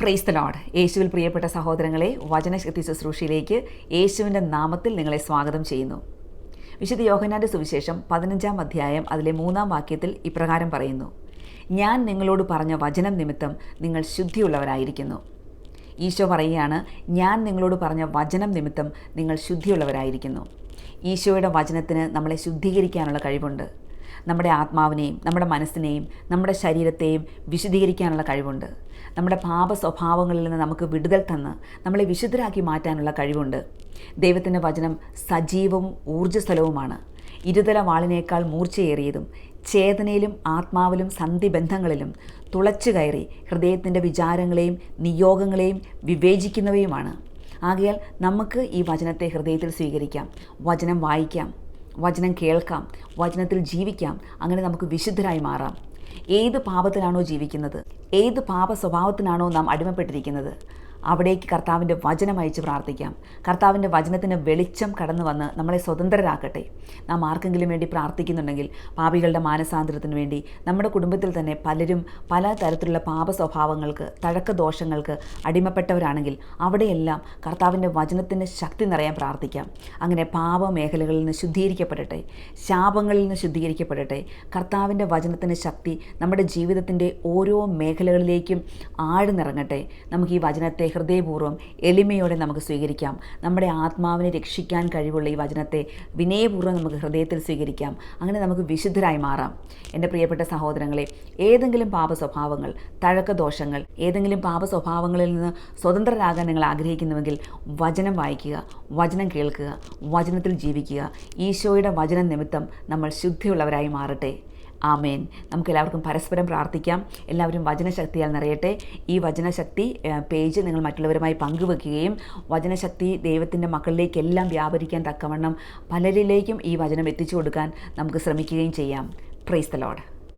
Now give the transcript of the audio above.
Praise the Lord. യേശുവിൽ പ്രിയപ്പെട്ട സഹോദരങ്ങളെ, വചനശക്തി ശുശ്രൂഷയിലേക്ക് യേശുവിൻ്റെ നാമത്തിൽ നിങ്ങളെ സ്വാഗതം ചെയ്യുന്നു. വിശുദ്ധ യോഹന്നാൻ്റെ സുവിശേഷം 15-ാം അധ്യായം അതിലെ 3-ാം വാക്യത്തിൽ ഇപ്രകാരം പറയുന്നു: ഞാൻ നിങ്ങളോട് പറഞ്ഞ വചനം നിമിത്തം നിങ്ങൾ ശുദ്ധിയുള്ളവരായിരിക്കുന്നു. ഈശോ പറയുകയാണ്, ഞാൻ നിങ്ങളോട് പറഞ്ഞ വചനം നിമിത്തം നിങ്ങൾ ശുദ്ധിയുള്ളവരായിരിക്കുന്നു. ഈശോയുടെ വചനത്തിന് നമ്മളെ ശുദ്ധീകരിക്കാനുള്ള കഴിവുണ്ട്. നമ്മുടെ ആത്മാവിനെയും നമ്മുടെ മനസ്സിനെയും നമ്മുടെ ശരീരത്തെയും വിശുദ്ധീകരിക്കാനുള്ള കഴിവുണ്ട്. നമ്മുടെ പാപ സ്വഭാവങ്ങളിൽ നിന്ന് നമുക്ക് വിടുതൽ തന്ന് നമ്മളെ വിശുദ്ധരാക്കി മാറ്റാനുള്ള കഴിവുണ്ട്. ദൈവത്തിൻ്റെ വചനം സജീവവും ഊർജ്ജസ്വലവുമാണ്. ഇരുതല വാളിനേക്കാൾ മൂർച്ചയേറിയതും ചേതനയിലും ആത്മാവിലും സന്ധിബന്ധങ്ങളിലും തുളച്ചു കയറി ഹൃദയത്തിൻ്റെ വിചാരങ്ങളെയും നിയോഗങ്ങളെയും വിവേചിക്കുന്നവയുമാണ്. ആകയാൽ നമുക്ക് ഈ വചനത്തെ ഹൃദയത്തിൽ സ്വീകരിക്കാം, വചനം വായിക്കാം, വചനം കേൾക്കാം, വചനത്തിൽ ജീവിക്കാം. അങ്ങനെ നമുക്ക് വിശുദ്ധരായി മാറാം. ഏത് പാപത്തിലാണോ ജീവിക്കുന്നത്, ഏത് പാപ സ്വഭാവത്തിനാണോ നാം അടിമപ്പെട്ടിരിക്കുന്നത്, അവിടേക്ക് കർത്താവിൻ്റെ വചനം അയച്ച് പ്രാർത്ഥിക്കാം. കർത്താവിൻ്റെ വചനത്തിന് വെളിച്ചം കടന്നു വന്ന് നമ്മളെ സ്വതന്ത്രരാക്കട്ടെ. നാം ആർക്കെങ്കിലും വേണ്ടി പ്രാർത്ഥിക്കുന്നുണ്ടെങ്കിൽ, പാപികളുടെ മാനസാന്തരത്തിന് വേണ്ടി, നമ്മുടെ കുടുംബത്തിൽ തന്നെ പലരും പല തരത്തിലുള്ള പാപ സ്വഭാവങ്ങൾക്ക്, തഴക്കദോഷങ്ങൾക്ക് അടിമപ്പെട്ടവരാണെങ്കിൽ അവിടെയെല്ലാം കർത്താവിൻ്റെ വചനത്തിൻ്റെ ശക്തി നിറയാൻ പ്രാർത്ഥിക്കാം. അങ്ങനെ പാപമേഖലകളിൽ നിന്ന് ശുദ്ധീകരിക്കപ്പെടട്ടെ, ശാപങ്ങളിൽ നിന്ന് ശുദ്ധീകരിക്കപ്പെടട്ടെ. കർത്താവിൻ്റെ വചനത്തിൻ്റെ ശക്തി നമ്മുടെ ജീവിതത്തിൻ്റെ ഓരോ മേഖലകളിലേക്കും ആഴ്ന്നിറങ്ങട്ടെ. നമുക്ക് ഈ വചനത്തെ ഹൃദയപൂർവ്വം എളിമയോടെ നമുക്ക് സ്വീകരിക്കാം. നമ്മുടെ ആത്മാവിനെ രക്ഷിക്കാൻ കഴിവുള്ള ഈ വചനത്തെ വിനയപൂർവ്വം നമുക്ക് ഹൃദയത്തിൽ സ്വീകരിക്കാം. അങ്ങനെ നമുക്ക് വിശുദ്ധരായി മാറാം. എൻ്റെ പ്രിയപ്പെട്ട സഹോദരങ്ങളെ, ഏതെങ്കിലും പാപ സ്വഭാവങ്ങൾ, തഴക്കദോഷങ്ങൾ, ഏതെങ്കിലും പാപ സ്വഭാവങ്ങളിൽ നിന്ന് സ്വതന്ത്രരാകാൻ നിങ്ങൾ ആഗ്രഹിക്കുന്നുവെങ്കിൽ വചനം വായിക്കുക, വചനം കേൾക്കുക, വചനത്തിൽ ജീവിക്കുക. ഈശോയുടെ വചനം നിമിത്തം നമ്മൾ ശുദ്ധിയുള്ളവരായി മാറട്ടെ. ആമേൻ. നമുക്കെല്ലാവർക്കും പരസ്പരം പ്രാർത്ഥിക്കാം. എല്ലാവരും വചനശക്തിയാൽ നിറയട്ടെ. ഈ വചനശക്തി പേജ് നിങ്ങൾ മറ്റുള്ളവരുമായി പങ്കുവെക്കുകയും വചനശക്തി ദൈവത്തിൻ്റെ മക്കളിലേക്കെല്ലാം വ്യാപരിക്കാൻ തക്കവണ്ണം പലരിലേക്കും ഈ വചനം എത്തിച്ചു കൊടുക്കാൻ നമുക്ക് ശ്രമിക്കുകയും ചെയ്യാം. Praise the Lord.